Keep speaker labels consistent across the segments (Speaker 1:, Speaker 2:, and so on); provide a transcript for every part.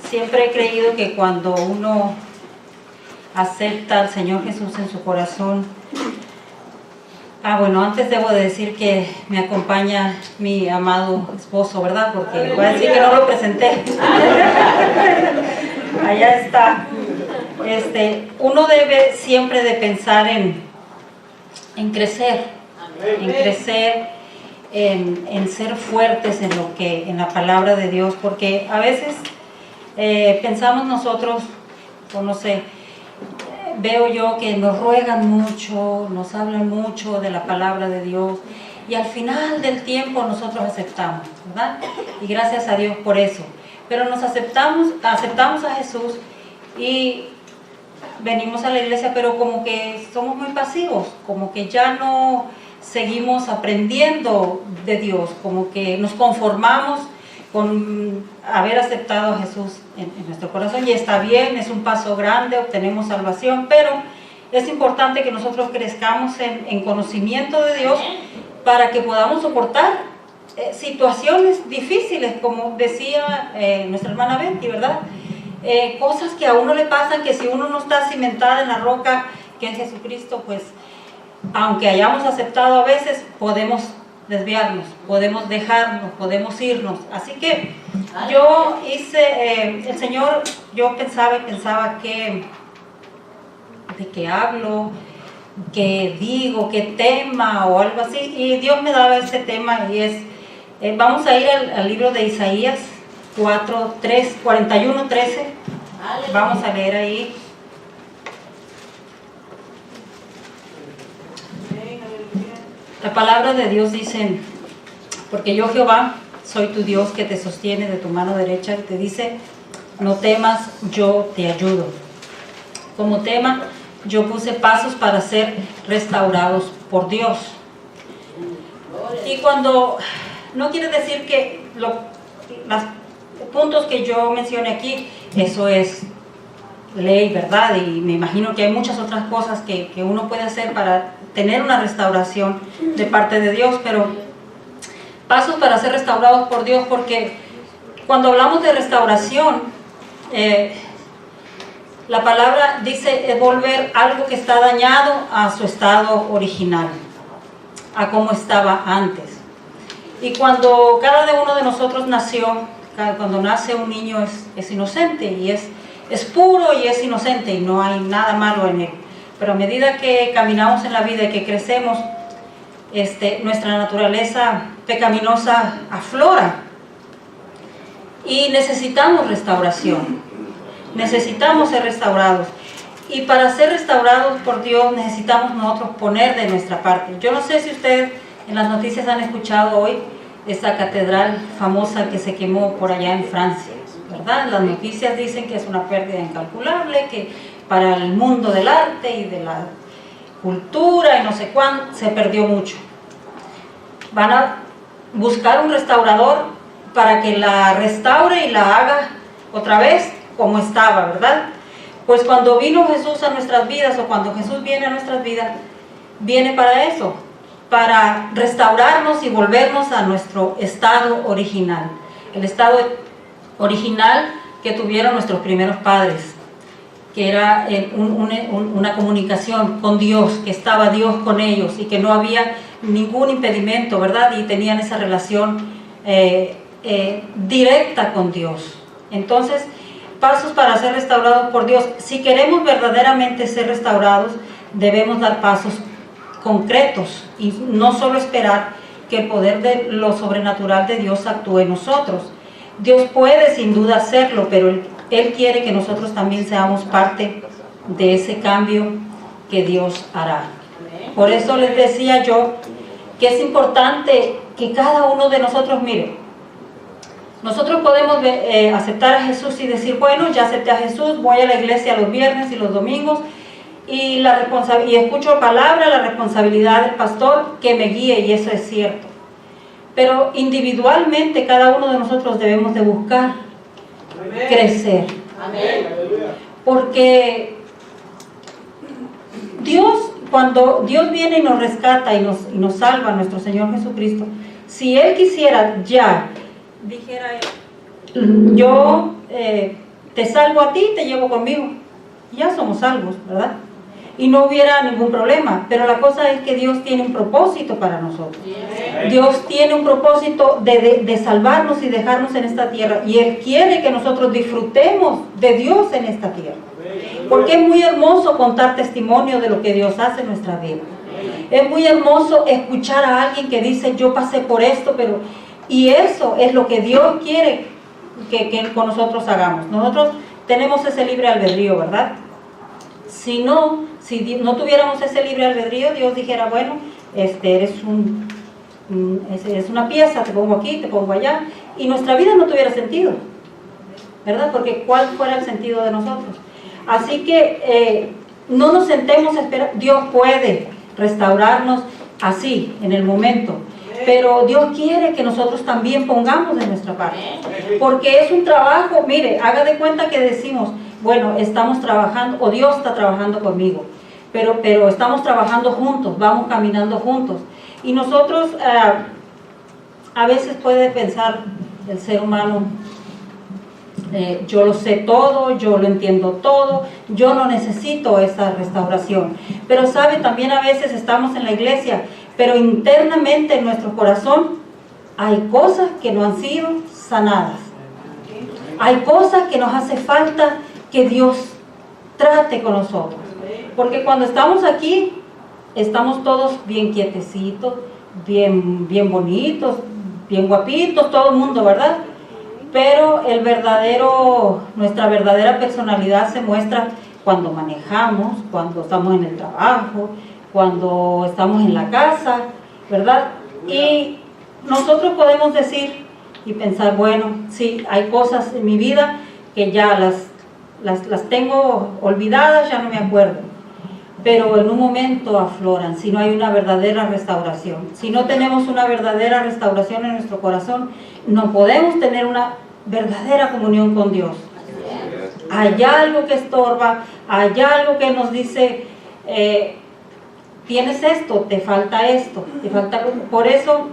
Speaker 1: Siempre he creído que cuando uno acepta al Señor Jesús en su corazón, bueno, antes debo de decir que me acompaña mi amado esposo, ¿verdad? Porque voy a decir que no lo presenté. Allá está. Uno debe siempre de pensar en crecer, en ser fuertes en la palabra de Dios, porque a veces pensamos nosotros, o no sé, veo yo que nos ruegan mucho, nos hablan mucho de la palabra de Dios, y al final del tiempo nosotros aceptamos, ¿verdad? Y gracias a Dios por eso. Pero nos aceptamos a Jesús y venimos a la iglesia, pero como que somos muy pasivos, como que ya no seguimos aprendiendo de Dios, como que nos conformamos con haber aceptado a Jesús en nuestro corazón, y está bien, es un paso grande, obtenemos salvación, pero es importante que nosotros crezcamos en conocimiento de Dios para que podamos soportar situaciones difíciles, como decía nuestra hermana Betty, ¿verdad? Cosas que a uno le pasan, que si uno no está cimentada en la roca que es Jesucristo, pues aunque hayamos aceptado, a veces podemos desviarnos, podemos dejarnos, podemos irnos. Así que yo el Señor, yo pensaba que de qué hablo, qué digo, qué tema o algo así, y Dios me daba ese tema, y es, vamos a ir al libro de Isaías 41:13, vamos a leer ahí. La palabra de Dios dice: porque yo, Jehová, soy tu Dios, que te sostiene de tu mano derecha, y te dice, no temas, yo te ayudo. Como tema, yo puse pasos para ser restaurados por Dios. Y cuando, no quiere decir que los puntos que yo mencioné aquí, eso es ley, ¿verdad? Y me imagino que hay muchas otras cosas que uno puede hacer para tener una restauración de parte de Dios, pero pasos para ser restaurados por Dios, porque cuando hablamos de restauración, la palabra dice es volver algo que está dañado a su estado original, a como estaba antes. Y cuando cada uno de nosotros nació, cuando nace un niño es inocente, y es puro y es inocente, y no hay nada malo en él. Pero a medida que caminamos en la vida y que crecemos, nuestra naturaleza pecaminosa aflora, y necesitamos restauración, necesitamos ser restaurados. Y para ser restaurados por Dios necesitamos nosotros poner de nuestra parte. Yo no sé si ustedes en las noticias han escuchado hoy esa catedral famosa que se quemó por allá en Francia, ¿verdad? Las noticias dicen que es una pérdida incalculable, que para el mundo del arte y de la cultura y no sé cuánto, se perdió mucho. Van a buscar un restaurador para que la restaure y la haga otra vez como estaba, ¿verdad? Pues cuando vino Jesús a nuestras vidas, o cuando Jesús viene a nuestras vidas, viene para eso, para restaurarnos y volvernos a nuestro estado original, el estado original que tuvieron nuestros primeros padres, que era una comunicación con Dios, que estaba Dios con ellos y que no había ningún impedimento, ¿verdad? Y tenían esa relación directa con Dios. Entonces, pasos para ser restaurados por Dios. Si queremos verdaderamente ser restaurados, debemos dar pasos concretos y no solo esperar que el poder de lo sobrenatural de Dios actúe en nosotros. Dios puede sin duda hacerlo, pero Él quiere que nosotros también seamos parte de ese cambio que Dios hará. Por eso les decía yo que es importante que cada uno de nosotros, mire, nosotros podemos aceptar a Jesús y decir, bueno, ya acepté a Jesús, voy a la iglesia los viernes y los domingos, y escucho palabra, la responsabilidad del pastor que me guíe, y eso es cierto. Pero individualmente cada uno de nosotros debemos de buscar crecer. Porque Dios, cuando Dios viene y nos rescata y nos salva, nuestro Señor Jesucristo, si Él quisiera ya, dijera yo te salvo a ti y te llevo conmigo. Y ya somos salvos, ¿verdad? Y no hubiera ningún problema. Pero la cosa es que Dios tiene un propósito para nosotros. Dios tiene un propósito de salvarnos y dejarnos en esta tierra. Y Él quiere que nosotros disfrutemos de Dios en esta tierra. Porque es muy hermoso contar testimonio de lo que Dios hace en nuestra vida. Es muy hermoso escuchar a alguien que dice, yo pasé por esto, pero... Y eso es lo que Dios quiere que con nosotros hagamos. Nosotros tenemos ese libre albedrío, ¿verdad? Si no tuviéramos ese libre albedrío, Dios dijera, bueno, eres una pieza, te pongo aquí, te pongo allá, y nuestra vida no tuviera sentido, ¿verdad? Porque ¿cuál fuera el sentido de nosotros? Así que no nos sentemos a esperar. Dios puede restaurarnos así, en el momento, pero Dios quiere que nosotros también pongamos de nuestra parte, porque es un trabajo. Mire, haga de cuenta que decimos, bueno, estamos trabajando, o Dios está trabajando conmigo, pero estamos trabajando juntos, vamos caminando juntos, y nosotros a veces puede pensar el ser humano, yo lo sé todo, yo lo entiendo todo, yo no necesito esa restauración. Pero sabe, también a veces estamos en la iglesia, pero internamente en nuestro corazón hay cosas que no han sido sanadas. Hay cosas que nos hace falta que Dios trate con nosotros. Porque cuando estamos aquí, estamos todos bien quietecitos, bien bonitos, bien guapitos, todo el mundo, ¿verdad? Pero nuestra verdadera personalidad se muestra cuando manejamos, cuando estamos en el trabajo, cuando estamos en la casa, ¿verdad? Y nosotros podemos decir y pensar, bueno, sí, hay cosas en mi vida que ya las tengo olvidadas, ya no me acuerdo. Pero en un momento afloran, si no hay una verdadera restauración. Si no tenemos una verdadera restauración en nuestro corazón, no podemos tener una verdadera comunión con Dios. Hay algo que estorba, hay algo que nos dice, tienes esto, te falta esto, te falta... Por eso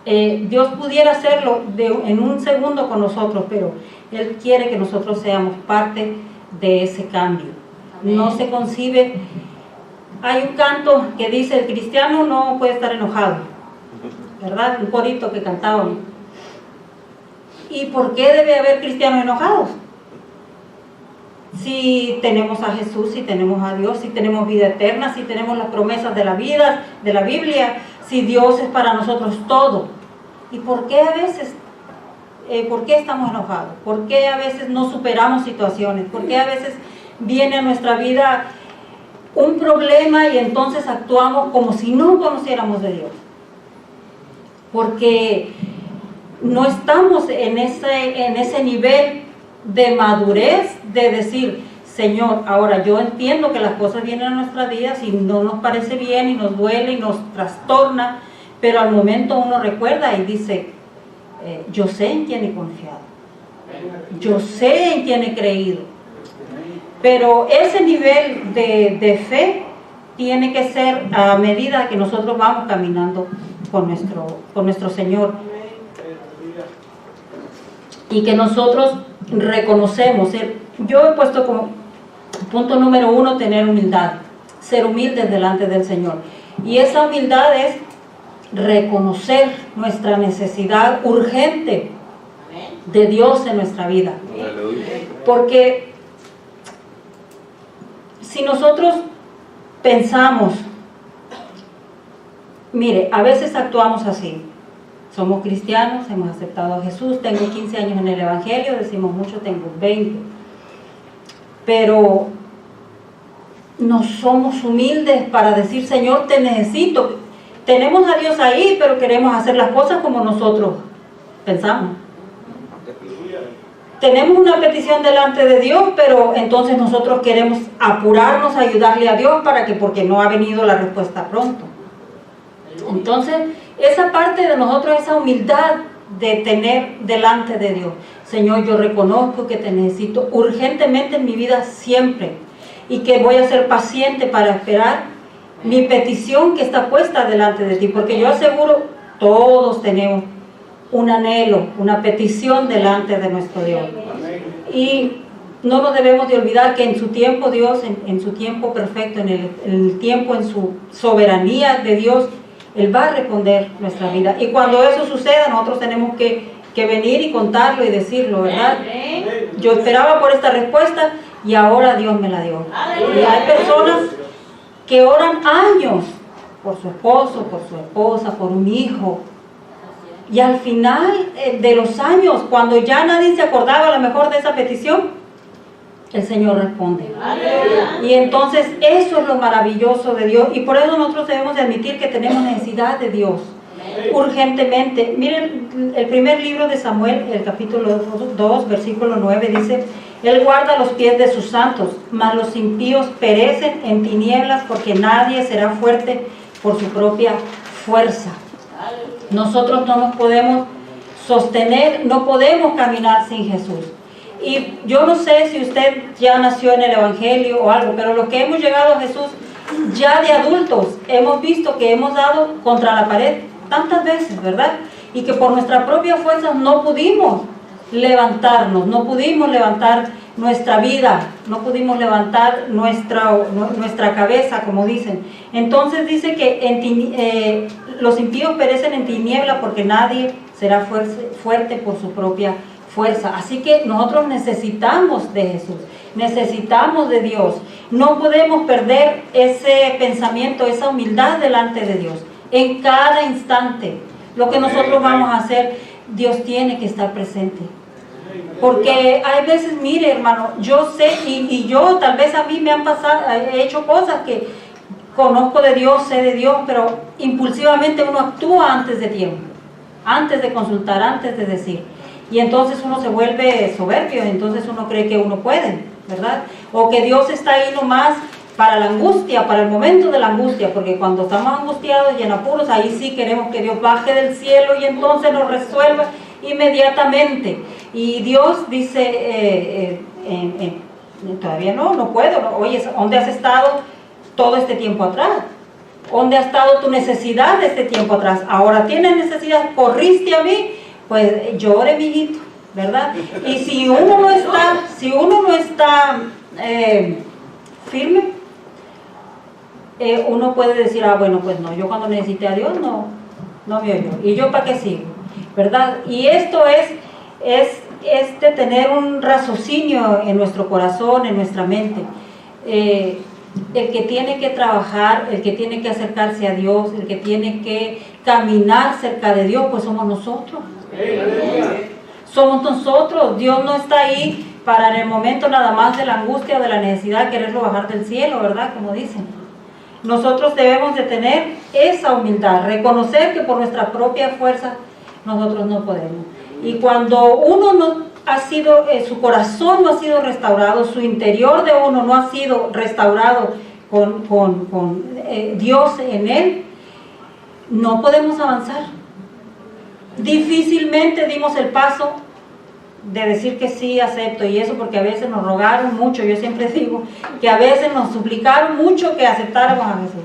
Speaker 1: Dios pudiera hacerlo en un segundo con nosotros, pero Él quiere que nosotros seamos parte de ese cambio. No se concibe. Hay un canto que dice, el cristiano no puede estar enojado, ¿verdad? Un corito que cantaban. ¿Y por qué debe haber cristianos enojados? Si tenemos a Jesús, si tenemos a Dios, si tenemos vida eterna, si tenemos las promesas de la vida, de la Biblia, si Dios es para nosotros todo. ¿Y por qué a veces, por qué estamos enojados? ¿Por qué a veces no superamos situaciones? ¿Por qué a veces viene a nuestra vida un problema y entonces actuamos como si no conociéramos de Dios? Porque no estamos en ese nivel de madurez de decir, Señor, ahora yo entiendo que las cosas vienen a nuestras vidas y no nos parece bien y nos duele y nos trastorna, pero al momento uno recuerda y dice, yo sé en quién he confiado, yo sé en quién he creído. Pero ese nivel de fe tiene que ser a medida que nosotros vamos caminando con nuestro Señor. Y que nosotros reconocemos. Yo he puesto como punto número 1 tener humildad. Ser humildes delante del Señor. Y esa humildad es reconocer nuestra necesidad urgente de Dios en nuestra vida. Porque si nosotros pensamos, mire, a veces actuamos así. Somos cristianos, hemos aceptado a Jesús, tengo 15 años en el Evangelio, decimos mucho, tengo 20. Pero no somos humildes para decir, Señor, te necesito. Tenemos a Dios ahí, pero queremos hacer las cosas como nosotros pensamos. Tenemos una petición delante de Dios, pero entonces nosotros queremos apurarnos a ayudarle a Dios porque no ha venido la respuesta pronto. Entonces, esa parte de nosotros, esa humildad de tener delante de Dios. Señor, yo reconozco que te necesito urgentemente en mi vida siempre y que voy a ser paciente para esperar mi petición que está puesta delante de ti, porque yo aseguro, todos tenemos un anhelo, una petición delante de nuestro Dios. Y no nos debemos de olvidar que en su tiempo Dios, en su tiempo perfecto, en el tiempo, en su soberanía de Dios, Él va a responder nuestra vida. Y cuando eso suceda, nosotros tenemos que venir y contarlo y decirlo, ¿verdad? Yo esperaba por esta respuesta y ahora Dios me la dio. Y hay personas que oran años por su esposo, por su esposa, por un hijo. Y al final de los años, cuando ya nadie se acordaba a lo mejor de esa petición, el Señor responde. Y entonces eso es lo maravilloso de Dios. Y por eso nosotros debemos de admitir que tenemos necesidad de Dios urgentemente. Miren, el primer libro de Samuel, el capítulo 2, versículo 9, dice: Él guarda los pies de sus santos, mas los impíos perecen en tinieblas, porque nadie será fuerte por su propia fuerza. Nosotros no nos podemos sostener, no podemos caminar sin Jesús. Y yo no sé si usted ya nació en el Evangelio o algo, pero los que hemos llegado a Jesús ya de adultos, hemos visto que hemos dado contra la pared tantas veces, ¿verdad? Y que por nuestra propia fuerza no pudimos levantarnos, no pudimos levantar nuestra vida, no pudimos levantar nuestra cabeza, como dicen. Entonces dice que los impíos perecen en tiniebla, porque nadie será fuerte por su propia fuerza. Así que nosotros necesitamos de Jesús, necesitamos de Dios. No podemos perder ese pensamiento, esa humildad delante de Dios. En cada instante, lo que nosotros vamos a hacer, Dios tiene que estar presente. Porque hay veces, mire hermano, yo sé, y yo tal vez a mí me han pasado, he hecho cosas que conozco de Dios, sé de Dios, pero impulsivamente uno actúa antes de tiempo, antes de consultar, antes de decir. Y entonces uno se vuelve soberbio, entonces uno cree que uno puede, ¿verdad? O que Dios está ahí nomás para la angustia, para el momento de la angustia, porque cuando estamos angustiados y en apuros, ahí sí queremos que Dios baje del cielo y entonces nos resuelva inmediatamente. Y Dios dice, todavía no puedo. Oye, ¿dónde has estado todo este tiempo atrás? ¿Dónde ha estado tu necesidad de este tiempo atrás? Ahora tienes necesidad, corriste a mí, pues llore, mijito, ¿verdad? Y si uno no está firme, uno puede decir, bueno, pues no, yo cuando necesité a Dios no me oyó. ¿Y yo para qué sigo? ¿Verdad? Y esto es de tener un raciocinio en nuestro corazón, en nuestra mente. El que tiene que trabajar, el que tiene que acercarse a Dios, el que tiene que caminar cerca de Dios, pues somos nosotros. Somos nosotros. Dios no está ahí para en el momento nada más de la angustia, de la necesidad, quererlo bajar del cielo, ¿verdad? Como dicen. Nosotros debemos de tener esa humildad, reconocer que por nuestra propia fuerza nosotros no podemos. Y cuando uno no ha sido, su corazón no ha sido restaurado, su interior de uno no ha sido restaurado con Dios en él, no podemos avanzar. Difícilmente dimos el paso de decir que sí, acepto, y eso porque a veces nos rogaron mucho. Yo siempre digo que a veces nos suplicaron mucho que aceptáramos a Jesús.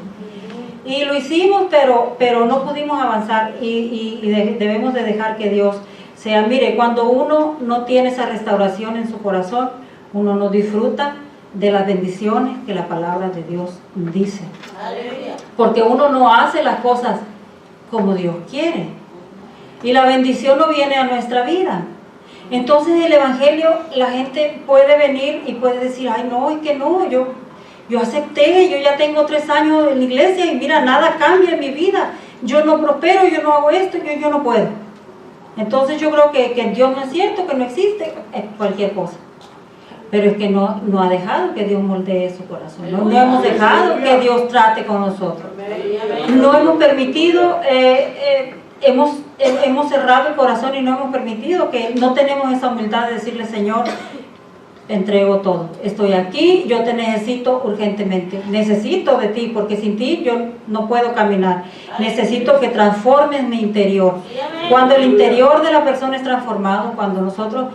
Speaker 1: Y lo hicimos, pero no pudimos avanzar, y debemos de dejar que Dios sea. Mire, cuando uno no tiene esa restauración en su corazón, uno no disfruta de las bendiciones que la palabra de Dios dice. Porque uno no hace las cosas como Dios quiere. Y la bendición no viene a nuestra vida. Entonces el Evangelio, la gente puede venir y puede decir, ay no, es que no, yo acepté, yo ya tengo 3 años en la iglesia y mira, nada cambia en mi vida. Yo no prospero, yo no hago esto, yo no puedo. Entonces yo creo que Dios no es cierto, que no existe, cualquier cosa. Pero es que no ha dejado que Dios moldee su corazón. No hemos dejado que Dios trate con nosotros. No hemos permitido, hemos cerrado el corazón y no hemos permitido, que no tenemos esa humildad de decirle, Señor, entrego todo. Estoy aquí, yo te necesito urgentemente. Necesito de ti, porque sin ti yo no puedo caminar. Necesito que transformes mi interior. Cuando el interior de la persona es transformado, cuando nosotros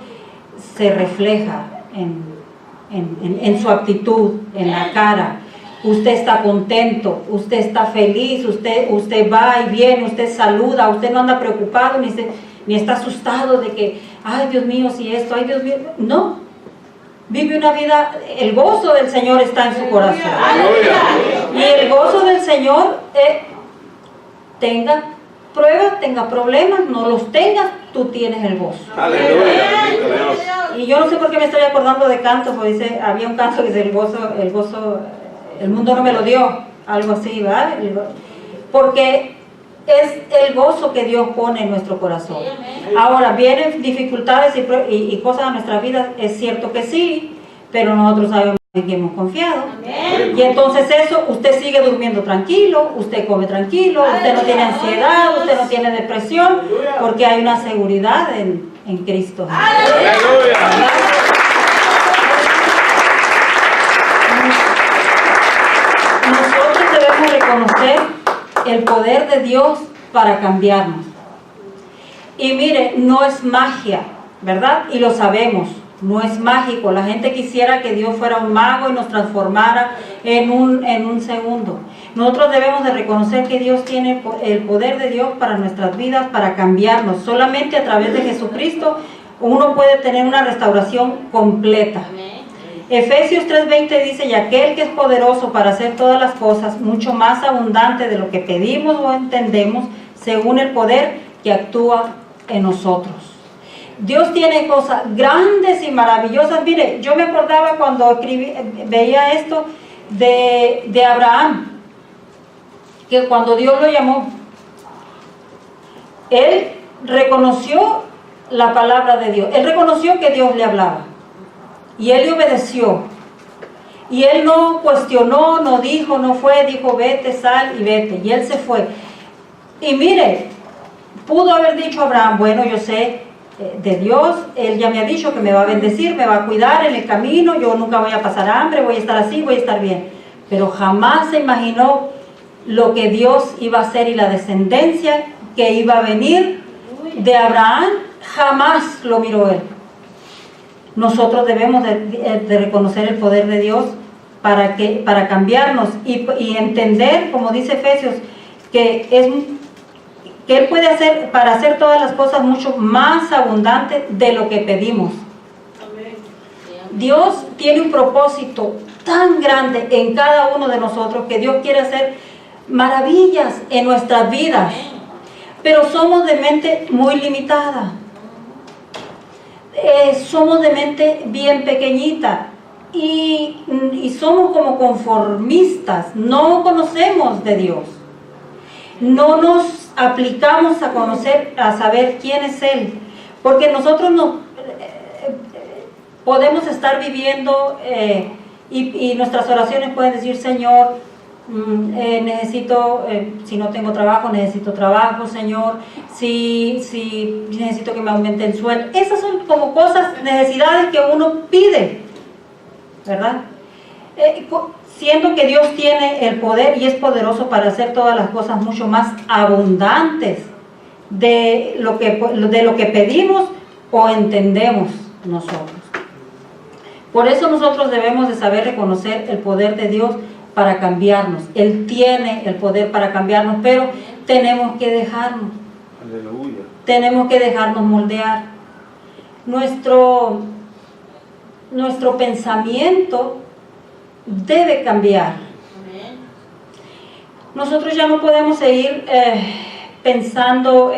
Speaker 1: se refleja en su actitud, en la cara. Usted está contento, usted está feliz, usted va y viene, usted saluda, usted no anda preocupado ni está asustado de que, ay Dios mío, si esto, ay Dios mío. No, vive una vida, el gozo del Señor está en su corazón. Y el gozo del Señor, tenga pruebas, tenga problemas, no los tengas, tú tienes el gozo. Y yo no sé por qué me estoy acordando de cantos, porque dice, había un canto que dice, el gozo, el mundo no me lo dio, algo así, ¿verdad? Porque es el gozo que Dios pone en nuestro corazón. Ahora, vienen dificultades y cosas a nuestra vida, es cierto que sí, pero nosotros sabemos en que hemos confiado. Y entonces eso, usted sigue durmiendo tranquilo, usted come tranquilo, usted no tiene ansiedad, usted no tiene depresión, porque hay una seguridad en Cristo. Nosotros debemos reconocer el poder de Dios para cambiarnos. Y mire, no es magia, ¿verdad? Y lo sabemos, no es mágico. La gente quisiera que Dios fuera un mago y nos transformara en un segundo. Nosotros debemos de reconocer que Dios tiene el poder de Dios para nuestras vidas, para cambiarnos. Solamente a través de Jesucristo uno puede tener una restauración completa. Efesios 3:20 dice, y aquel que es poderoso para hacer todas las cosas, mucho más abundante de lo que pedimos o entendemos, según el poder que actúa en nosotros. Dios tiene cosas grandes y maravillosas. Mire, yo me acordaba cuando veía esto de Abraham, que cuando Dios lo llamó, él reconoció la palabra de Dios, él reconoció que Dios le hablaba. Y él le obedeció. Y él no cuestionó, no dijo, no fue, dijo vete, sal y vete. Y él se fue. Y mire, pudo haber dicho Abraham, bueno, yo sé de Dios, él ya me ha dicho que me va a bendecir, me va a cuidar en el camino, yo nunca voy a pasar hambre, voy a estar así, voy a estar bien. Pero jamás se imaginó lo que Dios iba a hacer y la descendencia que iba a venir de Abraham, jamás lo miró él. Nosotros debemos de reconocer el poder de Dios para cambiarnos y entender, como dice Efesios, que Él puede hacer para hacer todas las cosas mucho más abundante de lo que pedimos. Dios tiene un propósito tan grande en cada uno de nosotros que Dios quiere hacer maravillas en nuestras vidas, pero somos de mente muy limitada. Somos de mente bien pequeñita y somos como conformistas, no conocemos de Dios, no nos aplicamos a conocer, a saber quién es Él, porque nosotros podemos estar viviendo y nuestras oraciones pueden decir, Señor, necesito, si no tengo trabajo, necesito trabajo, Señor, si necesito que me aumente el sueldo. Esas son como cosas, necesidades que uno pide, ¿verdad? Siendo que Dios tiene el poder y es poderoso para hacer todas las cosas mucho más abundantes de lo que pedimos o entendemos nosotros. Por eso nosotros debemos de saber reconocer el poder de Dios para cambiarnos. Él tiene el poder para cambiarnos, pero tenemos que dejarnos. Aleluya. Tenemos que dejarnos moldear. Nuestro pensamiento debe cambiar. Nosotros ya no podemos seguir pensando,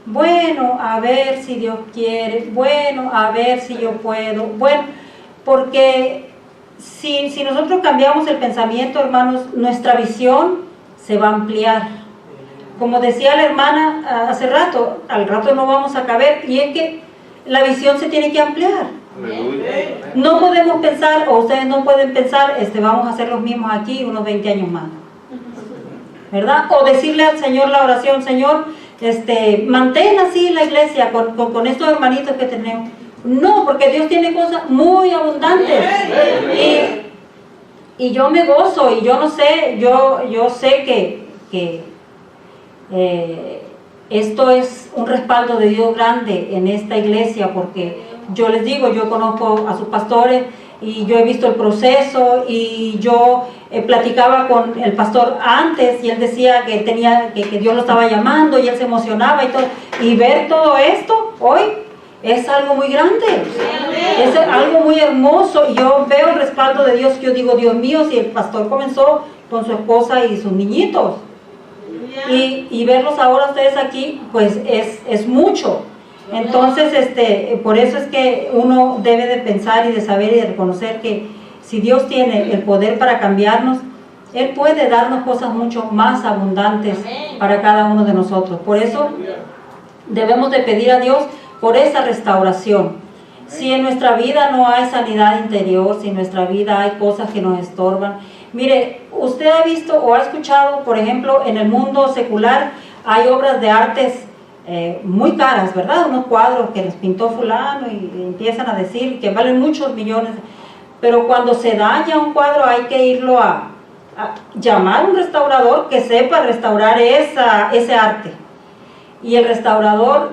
Speaker 1: bueno, a ver si Dios quiere, bueno, a ver si yo puedo, bueno, porque si nosotros cambiamos el pensamiento, hermanos, nuestra visión se va a ampliar. Como decía la hermana hace rato, al rato no vamos a caber, y es que la visión se tiene que ampliar. No podemos pensar, o ustedes no pueden pensar, vamos a ser los mismos aquí unos 20 años más, ¿verdad? O decirle al Señor la oración, Señor, mantén así la iglesia con estos hermanitos que tenemos. No, porque Dios tiene cosas muy abundantes. Y yo me gozo, y yo no sé, yo sé que esto es un respaldo de Dios grande en esta iglesia, porque yo les digo, yo conozco a sus pastores y yo he visto el proceso, y yo platicaba con el pastor antes y él decía que Dios lo estaba llamando y él se emocionaba y todo, y ver todo esto hoy es algo muy grande. Es algo muy hermoso y yo veo el respaldo de Dios. Yo digo, Dios mío, si el pastor comenzó con su esposa y sus niñitos y verlos ahora ustedes aquí, pues es mucho. Entonces, por eso es que uno debe de pensar y de saber y de reconocer que si Dios tiene el poder para cambiarnos, Él puede darnos cosas mucho más abundantes para cada uno de nosotros. Por eso debemos de pedir a Dios por esa restauración. Si en nuestra vida no hay sanidad interior, si en nuestra vida hay cosas que nos estorban. Mire, usted ha visto o ha escuchado, por ejemplo, en el mundo secular hay obras de artes muy caras, ¿verdad? Unos cuadros que les pintó fulano y empiezan a decir que valen muchos millones. Pero cuando se daña un cuadro hay que irlo a llamar a un restaurador que sepa restaurar ese arte. Y el restaurador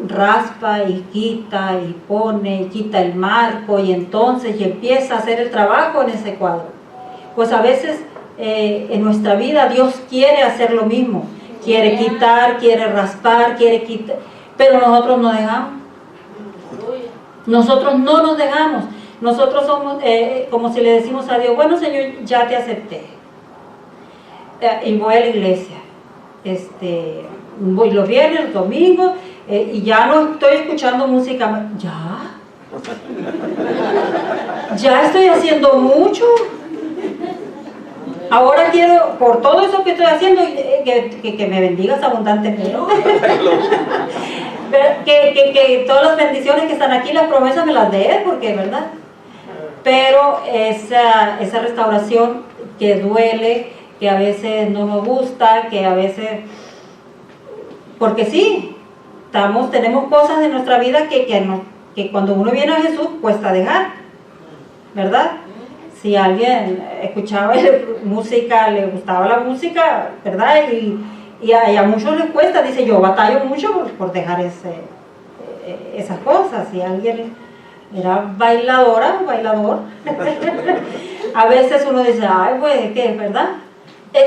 Speaker 1: raspa y quita y pone y quita el marco y entonces empieza a hacer el trabajo en ese cuadro. Pues a veces en nuestra vida Dios quiere hacer lo mismo, quiere quitar, quiere raspar, quiere quitar, pero nosotros no dejamos. Nosotros no nos dejamos. Nosotros somos como si le decimos a Dios, bueno Señor, ya te acepté y voy a la iglesia, voy los viernes, los domingos, y ya no estoy escuchando música, ya estoy haciendo mucho. Ahora quiero, por todo eso que estoy haciendo, que me bendigas abundantemente. que todas las bendiciones que están aquí, las promesas me las des, porque es verdad. Pero esa restauración que duele, que a veces no nos gusta, que a veces... Porque sí, tenemos cosas en nuestra vida que cuando uno viene a Jesús cuesta dejar, ¿verdad? Si alguien escuchaba música, le gustaba la música, ¿verdad? Y a muchos les cuesta, dice, yo batallo mucho por dejar esas cosas. Si alguien era bailadora, bailador, a veces uno dice, ay, pues, ¿qué? ¿Verdad?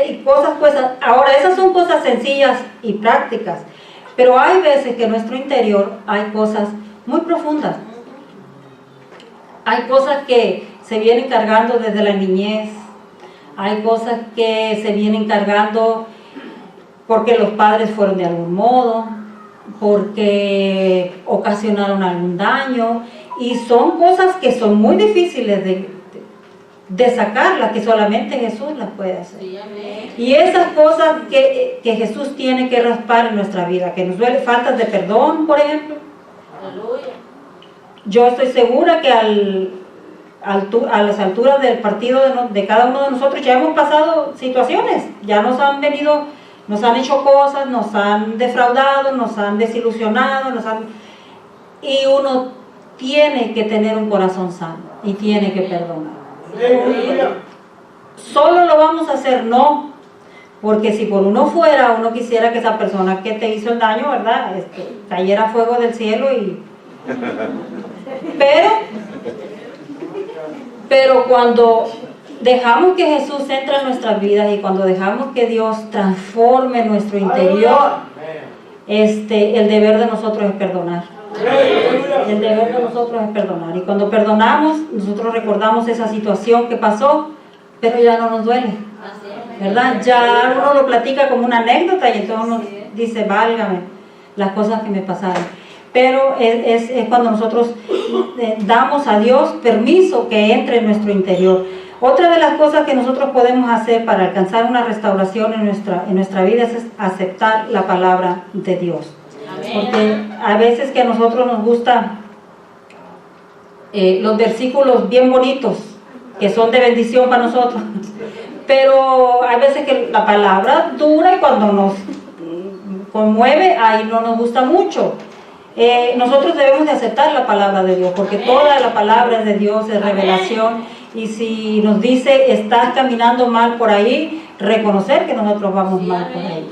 Speaker 1: Y cosas, pues, ahora esas son cosas sencillas y prácticas, pero hay veces que en nuestro interior hay cosas muy profundas. Hay cosas que se vienen cargando desde la niñez, hay cosas que se vienen cargando porque los padres fueron de algún modo, porque ocasionaron algún daño, y son cosas que son muy difíciles de sacarlas, que solamente Jesús las puede hacer. Y esas cosas que Jesús tiene que raspar en nuestra vida, que nos duele, faltas de perdón, por ejemplo. Yo estoy segura que a las alturas del partido de cada uno de nosotros ya hemos pasado situaciones, ya nos han venido, nos han hecho cosas, nos han defraudado, nos han desilusionado, y uno tiene que tener un corazón sano y tiene que perdonar. Solo lo vamos a hacer, no, porque si por uno fuera, uno quisiera que esa persona que te hizo el daño, ¿verdad?, cayera fuego del cielo pero cuando dejamos que Jesús entre en nuestras vidas y cuando dejamos que Dios transforme nuestro interior, el deber de nosotros es perdonar. El deber de nosotros es perdonar. Y cuando perdonamos, nosotros recordamos esa situación que pasó, pero ya no nos duele, ¿verdad? Ya uno lo platica como una anécdota y entonces uno dice, válgame las cosas que me pasaron. Pero es cuando nosotros damos a Dios permiso que entre en nuestro interior. Otra de las cosas que nosotros podemos hacer para alcanzar una restauración en nuestra vida es aceptar la palabra de Dios. Porque a veces que a nosotros nos gustan los versículos bien bonitos, que son de bendición para nosotros, pero hay veces que la palabra dura y cuando nos conmueve, ahí no nos gusta mucho. Nosotros debemos de aceptar la palabra de Dios, porque toda la palabra es de Dios, es revelación, y si nos dice, estás caminando mal por ahí, reconocer que nosotros vamos mal por ahí.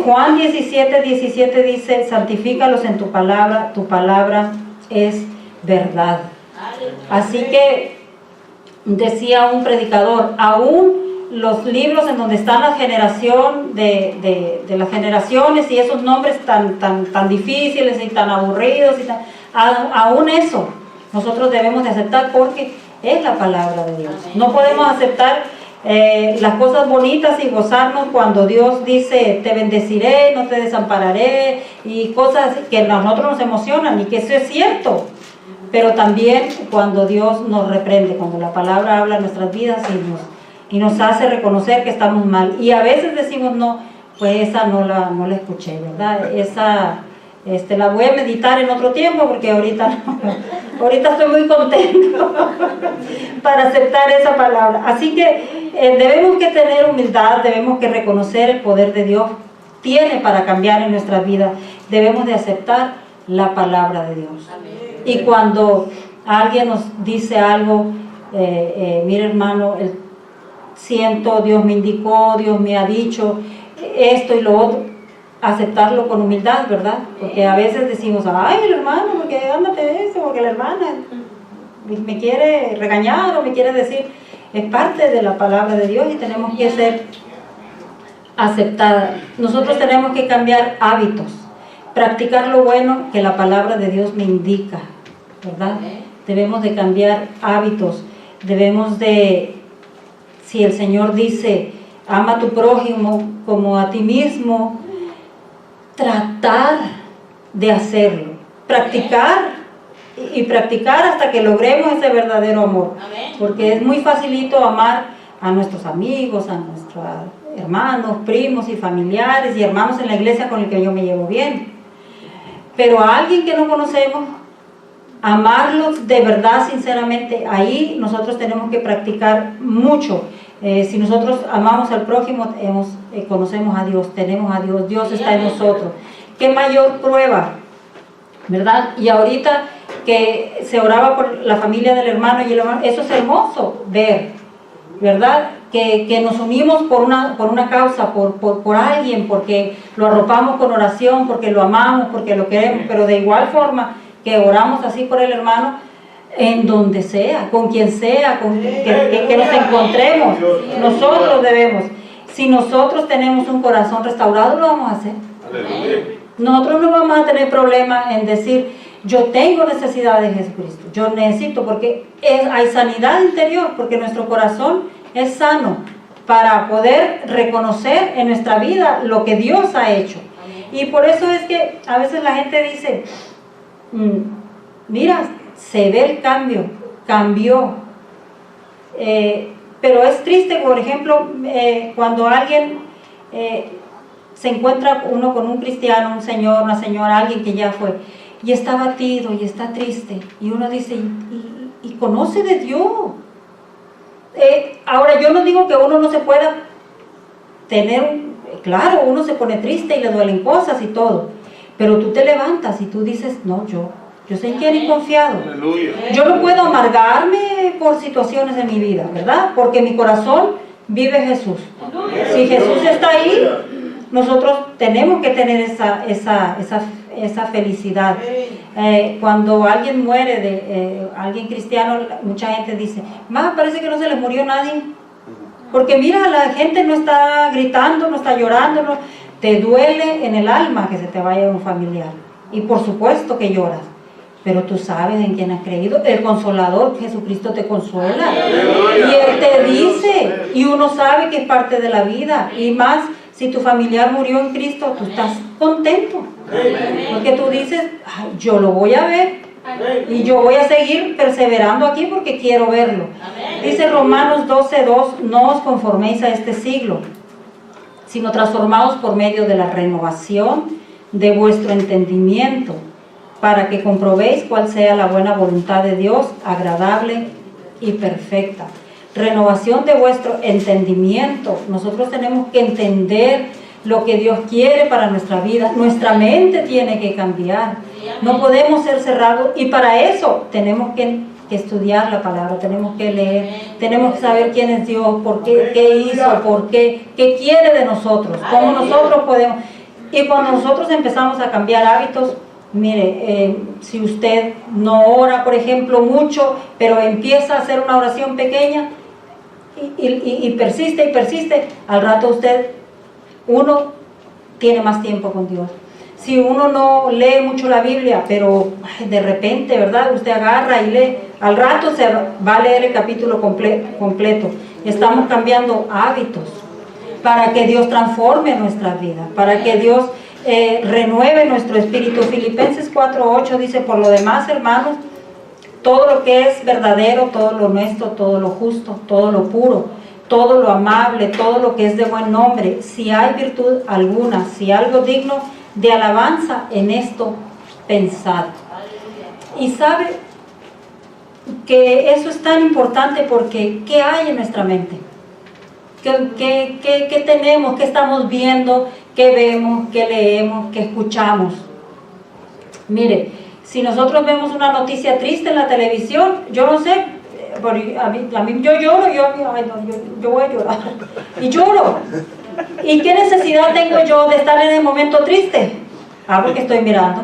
Speaker 1: Juan 17:17 dice, santifícalos en tu palabra es verdad. Así que decía un predicador, aún los libros en donde están la generación de las generaciones y esos nombres tan difíciles y tan aburridos, aún eso, nosotros debemos de aceptar porque es la palabra de Dios. No podemos aceptar las cosas bonitas y gozarnos cuando Dios dice te bendeciré, no te desampararé y cosas que a nosotros nos emocionan y que eso es cierto, pero también cuando Dios nos reprende, cuando la palabra habla en nuestras vidas y nos hace reconocer que estamos mal y a veces decimos no, pues esa no la escuché, ¿verdad? Esa la voy a meditar en otro tiempo porque ahorita estoy muy contento para aceptar esa palabra. Así que debemos que tener humildad, debemos que reconocer el poder de Dios tiene para cambiar en nuestra vida. Debemos de aceptar la palabra de Dios. Amén. Y cuando alguien nos dice algo, mire hermano, siento, Dios me indicó, Dios me ha dicho esto y lo otro, aceptarlo con humildad, ¿verdad? Porque a veces decimos, ay, el hermano, porque ándate eso, porque la hermana me quiere regañar o me quiere decir, es parte de la palabra de Dios y tenemos que ser aceptadas. Nosotros tenemos que cambiar hábitos, practicar lo bueno que la palabra de Dios me indica, ¿verdad? Debemos de cambiar hábitos, debemos de, si el Señor dice, ama a tu prójimo como a ti mismo, tratar de hacerlo, practicar y practicar hasta que logremos ese verdadero amor. Porque es muy facilito amar a nuestros amigos, a nuestros hermanos, primos y familiares y hermanos en la iglesia con el que yo me llevo bien. Pero a alguien que no conocemos, amarlos de verdad, sinceramente, ahí nosotros tenemos que practicar mucho. Si nosotros amamos al prójimo, conocemos a Dios, tenemos a Dios, Dios está en nosotros. ¿Qué mayor prueba? ¿Verdad? Y ahorita que se oraba por la familia del hermano y el hermano, eso es hermoso ver, ¿verdad? Que nos unimos por una causa, por alguien, porque lo arropamos con oración, porque lo amamos, porque lo queremos, pero de igual forma que oramos así por el hermano, en donde sea, con quien sea, que nos encontremos, nosotros debemos. Si nosotros tenemos un corazón restaurado, lo vamos a hacer. Nosotros no vamos a tener problema en decir, yo tengo necesidad de Jesucristo, yo necesito, porque hay sanidad interior, porque nuestro corazón es sano para poder reconocer en nuestra vida lo que Dios ha hecho. Y por eso es que a veces la gente dice, mira, se ve el cambio, cambió. Pero es triste, por ejemplo, cuando alguien se encuentra uno con un cristiano, un señor, una señora, alguien que ya fue, y está abatido y está triste, y uno dice, y conoce de Dios. Ahora yo no digo que uno no se pueda tener, claro, uno se pone triste y le duelen cosas y todo, pero tú te levantas y tú dices, no, yo sé en quién he confiado. Aleluya. Yo no puedo amargarme por situaciones de mi vida, ¿verdad? Porque en mi corazón vive Jesús. Si Jesús está ahí, nosotros tenemos que tener esa felicidad. Cuando alguien muere, alguien cristiano, mucha gente dice, más parece que no se le murió nadie. Porque mira, la gente no está gritando, no está llorando, no. Te duele en el alma que se te vaya un familiar. Y por supuesto que lloras. Pero tú sabes en quién has creído. El Consolador, Jesucristo, te consuela. Y Él te dice, y uno sabe que es parte de la vida. Y más, si tu familiar murió en Cristo, tú estás contento. Porque tú dices, ay, yo lo voy a ver. Y yo voy a seguir perseverando aquí porque quiero verlo. Dice Romanos 12:2, no os conforméis a este siglo, sino transformaos por medio de la renovación de vuestro entendimiento, para que comprobéis cuál sea la buena voluntad de Dios, agradable y perfecta. Renovación de vuestro entendimiento. Nosotros tenemos que entender lo que Dios quiere para nuestra vida. Nuestra mente tiene que cambiar. No podemos ser cerrados, y para eso tenemos que estudiar la palabra, tenemos que leer, tenemos que saber quién es Dios, por qué, qué hizo, por qué quiere de nosotros, cómo nosotros podemos. Y cuando nosotros empezamos a cambiar hábitos, mire, si usted no ora, por ejemplo, mucho, pero empieza a hacer una oración pequeña y persiste, al rato uno tiene más tiempo con Dios. Si uno no lee mucho la Biblia, pero de repente, ¿verdad? Usted agarra y lee, al rato se va a leer el capítulo completo. Estamos cambiando hábitos para que Dios transforme nuestra vida, para que Dios renueve nuestro espíritu. Filipenses 4:8 dice: por lo demás, hermanos, todo lo que es verdadero, todo lo honesto, todo lo justo, todo lo puro, todo lo amable, todo lo que es de buen nombre, si hay virtud alguna, si algo digno de alabanza, en esto pensad. Y sabe que eso es tan importante porque ¿qué hay en nuestra mente? ¿Qué tenemos? ¿Qué estamos viendo? ¿Qué vemos? ¿Qué leemos? ¿Qué escuchamos? Mire, si nosotros vemos una noticia triste en la televisión, yo no sé, a mí yo lloro, yo voy a llorar y lloro. ¿Y qué necesidad tengo yo de estar en el momento triste? Porque estoy mirando,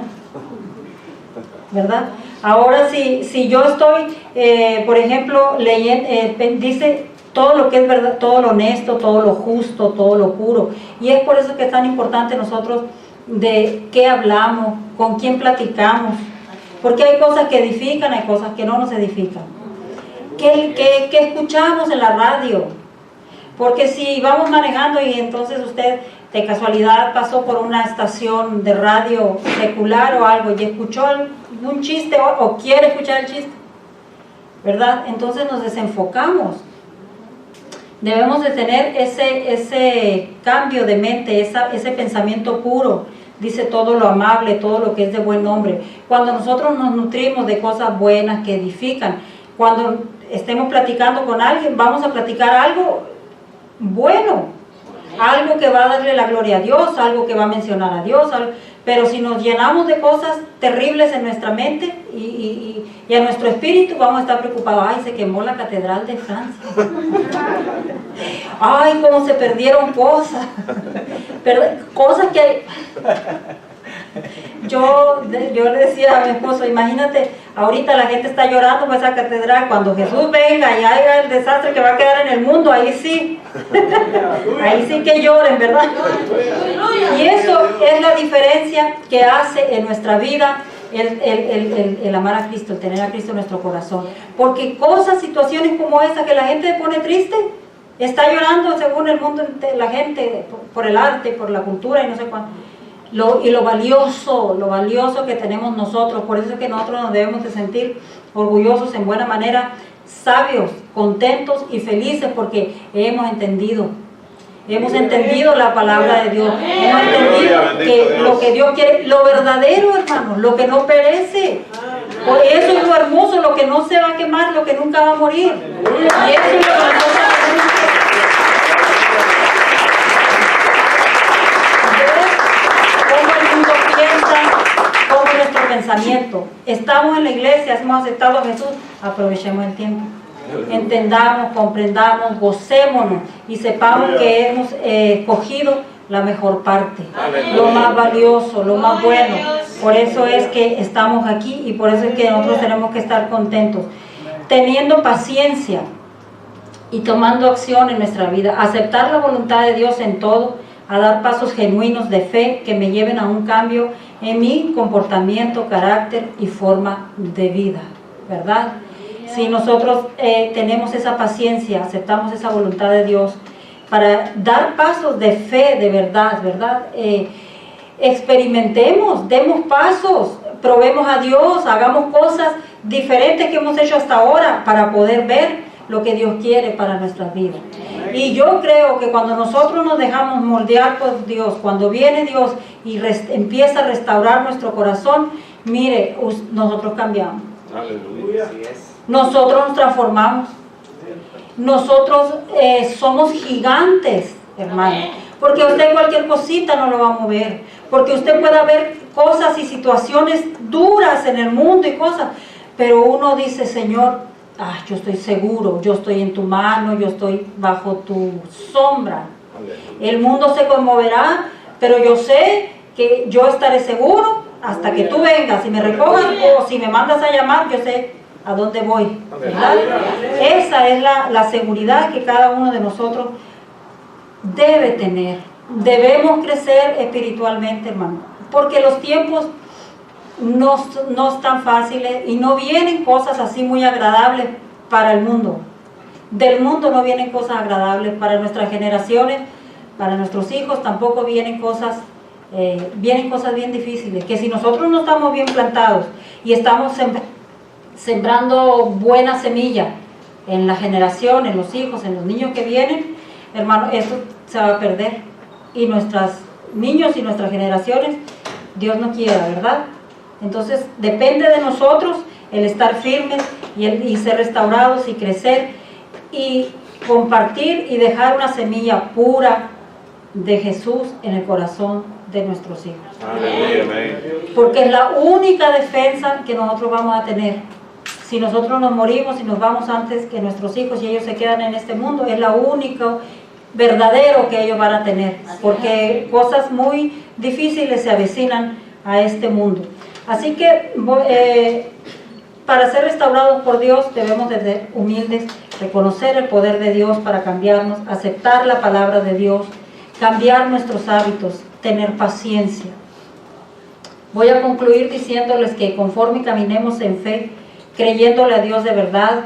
Speaker 1: ¿verdad? Ahora si yo estoy, por ejemplo, leyendo, dice todo lo que es verdad, todo lo honesto, todo lo justo, todo lo puro. Y es por eso que es tan importante nosotros de qué hablamos, con quién platicamos. Porque hay cosas que edifican, hay cosas que no nos edifican. ¿Qué escuchamos en la radio? Porque si vamos manejando y entonces usted de casualidad pasó por una estación de radio secular o algo y escuchó un chiste o quiere escuchar el chiste, ¿verdad? Entonces nos desenfocamos. Debemos de tener ese cambio de mente, ese pensamiento puro. Dice todo lo amable, todo lo que es de buen nombre. Cuando nosotros nos nutrimos de cosas buenas que edifican, cuando estemos platicando con alguien, vamos a platicar algo bueno, algo que va a darle la gloria a Dios, algo que va a mencionar a Dios, pero si nos llenamos de cosas terribles en nuestra mente y a nuestro espíritu, vamos a estar preocupados. Ay, se quemó la catedral de Francia. Ay, cómo se perdieron cosas. Cosas que hay. Yo le decía a mi esposo, imagínate, ahorita la gente está llorando por esa catedral, cuando Jesús venga y haya el desastre que va a quedar en el mundo, ahí sí que lloren, ¿verdad? Y eso es la diferencia que hace en nuestra vida el amar a Cristo, el tener a Cristo en nuestro corazón. Porque situaciones como esa que la gente se pone triste, está llorando según el mundo, la gente, por el arte, por la cultura y no sé cuánto. Lo valioso que tenemos nosotros. Por eso es que nosotros nos debemos de sentir orgullosos, en buena manera, sabios, contentos y felices, porque hemos entendido la palabra de Dios, hemos entendido que lo que Dios quiere, lo verdadero, hermanos, lo que no perece, eso es lo hermoso, lo que no se va a quemar, lo que nunca va a morir. Y eso es lo que nosotros tenemos que como nuestro pensamiento. Estamos en la iglesia, hemos aceptado a Jesús, aprovechemos el tiempo, entendamos, comprendamos, gocémonos y sepamos que hemos cogido la mejor parte, lo más valioso, lo más bueno. Por eso es que estamos aquí y por eso es que nosotros tenemos que estar contentos, teniendo paciencia y tomando acción en nuestra vida, aceptar la voluntad de Dios en todo, a dar pasos genuinos de fe que me lleven a un cambio en mi comportamiento, carácter y forma de vida, ¿verdad? Si nosotros tenemos esa paciencia, aceptamos esa voluntad de Dios para dar pasos de fe, de verdad, ¿verdad? Experimentemos, demos pasos, probemos a Dios, hagamos cosas diferentes que hemos hecho hasta ahora para poder ver lo que Dios quiere para nuestras vidas. Y yo creo que cuando nosotros nos dejamos moldear por Dios, cuando viene Dios y empieza a restaurar nuestro corazón, mire, nosotros cambiamos. Aleluya. Nosotros nos transformamos. Nosotros somos gigantes, hermano. Porque usted cualquier cosita no lo va a mover. Porque usted puede ver cosas y situaciones duras en el mundo y cosas. Pero uno dice, Señor, yo estoy seguro, yo estoy en tu mano, yo estoy bajo tu sombra. El mundo se conmoverá, pero yo sé que yo estaré seguro hasta que tú vengas y me recojas, o si me mandas a llamar, yo sé a dónde voy, ¿verdad? Esa es la seguridad que cada uno de nosotros debe tener. Debemos crecer espiritualmente, hermano. porque los tiempos no están fáciles y no vienen cosas así muy agradables para el mundo. Del mundo no vienen cosas agradables para nuestras generaciones, para nuestros hijos tampoco vienen cosas bien difíciles, que si nosotros no estamos bien plantados y estamos sembrando buena semilla en la generación, en los hijos, en los niños que vienen, hermano, eso se va a perder. Y nuestros niños y nuestras generaciones, Dios no quiera, ¿verdad? Entonces depende de nosotros el estar firmes y ser restaurados y crecer y compartir y dejar una semilla pura de Jesús en el corazón de nuestros hijos. Amén. Porque es la única defensa que nosotros vamos a tener. Si nosotros nos morimos y nos vamos antes que nuestros hijos y ellos se quedan en este mundo, es la única verdadero que ellos van a tener, porque cosas muy difíciles se avecinan a este mundo. Así que para ser restaurados por Dios debemos de ser humildes, reconocer el poder de Dios para cambiarnos, aceptar la palabra de Dios, cambiar nuestros hábitos, tener paciencia. Voy a concluir diciéndoles que conforme caminemos en fe, creyéndole a Dios de verdad,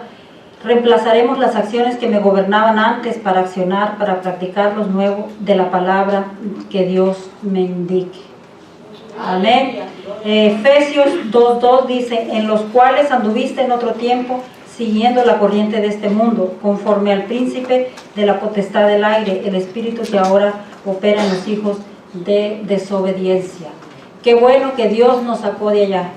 Speaker 1: reemplazaremos las acciones que me gobernaban antes para accionar, para practicar los nuevos de la palabra que Dios me indique. Amén. Efesios 2:2 dice, en los cuales anduviste en otro tiempo, siguiendo la corriente de este mundo, conforme al príncipe de la potestad del aire, el espíritu que ahora opera en los hijos de desobediencia. Qué bueno que Dios nos sacó de allá.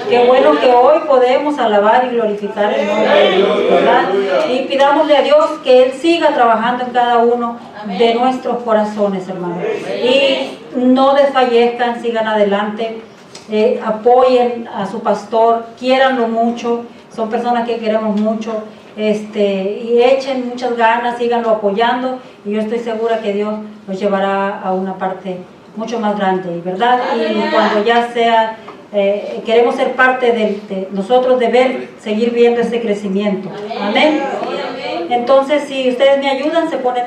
Speaker 1: Qué bueno que hoy podemos alabar y glorificar el nombre de Dios, ¿verdad? Y pidámosle a Dios que Él siga trabajando en cada uno de nuestros corazones, hermanos. Y no desfallezcan, sigan adelante, apoyen a su pastor, quiéranlo mucho, son personas que queremos mucho, y echen muchas ganas, síganlo apoyando, y yo estoy segura que Dios los llevará a una parte mucho más grande, ¿verdad? Y cuando ya sea... queremos ser parte de nosotros de ver, seguir viendo este crecimiento. Amén. Entonces, si ustedes me ayudan, se ponen de